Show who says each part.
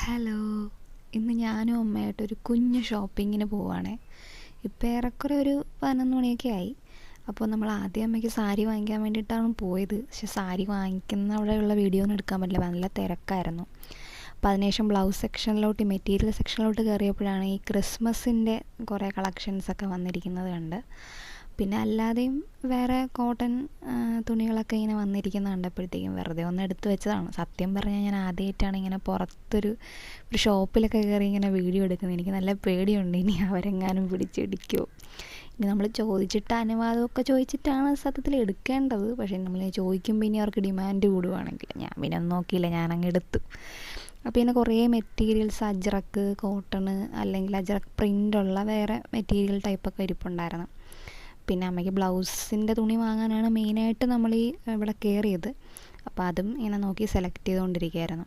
Speaker 1: Hello, ഇന്ന് ഞാനും അമ്മയായിട്ടൊരു കുഞ്ഞ് ഷോപ്പിങ്ങിന് പോവുകയാണേ. ഇപ്പോൾ ഏറെക്കുറെ ഒരു 11 മണിയൊക്കെ ആയി. അപ്പോൾ നമ്മൾ ആദ്യം അമ്മയ്ക്ക് സാരി വാങ്ങിക്കാൻ വേണ്ടിയിട്ടാണ് പോയത്. പക്ഷെ സാരി വാങ്ങിക്കുന്ന അവിടെയുള്ള വീഡിയോ ഒന്നും എടുക്കാൻ പറ്റില്ല, നല്ല തിരക്കായിരുന്നു. അപ്പോൾ അതിനുശേഷം ബ്ലൗസ് സെക്ഷനിലോട്ട്, മെറ്റീരിയൽ സെക്ഷനിലോട്ട് കയറിയപ്പോഴാണ് ഈ ക്രിസ്മസിൻ്റെ കുറേ കളക്ഷൻസൊക്കെ വന്നിരിക്കുന്നത് കണ്ട്. പിന്നെ അല്ലാതെയും വേറെ കോട്ടൺ തുണികളൊക്കെ ഇങ്ങനെ വന്നിരിക്കുന്നത് കണ്ടപ്പോഴത്തേക്കും വെറുതെ ഒന്ന് എടുത്തു വെച്ചതാണ്. സത്യം പറഞ്ഞാൽ ഞാൻ ആദ്യമായിട്ടാണ് ഇങ്ങനെ പുറത്തൊരു ഷോപ്പിലൊക്കെ കയറി ഇങ്ങനെ വീഡിയോ എടുക്കുന്നത്. എനിക്ക് നല്ല പേടിയുണ്ട്, ഇനി അവരെങ്ങാനും പിടിച്ചിടിക്കുമോ. ഇനി നമ്മൾ ചോദിച്ചിട്ട് അനുവാദമൊക്കെ ചോദിച്ചിട്ടാണ് സത്യത്തിൽ എടുക്കേണ്ടത്. പക്ഷേ നമ്മൾ ചോദിക്കുമ്പോൾ ഇനി അവർക്ക് ഡിമാൻഡ് കൂടുവാണെങ്കിൽ ഞാൻ പിന്നെ ഒന്നും നോക്കിയില്ല, ഞാനങ്ങ് എടുത്തു. അപ്പോൾ പിന്നെ കുറേ മെറ്റീരിയൽസ്, അജ്രക്ക് കോട്ടണ് അല്ലെങ്കിൽ അജ്രക്ക് പ്രിൻ്റുള്ള വേറെ മെറ്റീരിയൽ ടൈപ്പൊക്കെ ഇരിപ്പുണ്ടായിരുന്നു. പിന്നെ അമ്മയ്ക്ക് ബ്ലൗസിൻ്റെ തുണി വാങ്ങാനാണ് മെയിനായിട്ട് നമ്മൾ ഇവിടെ കയറിയത്. അപ്പോൾ അതും ഇങ്ങനെ നോക്കി സെലക്ട് ചെയ്തുകൊണ്ടിരിക്കുകയായിരുന്നു.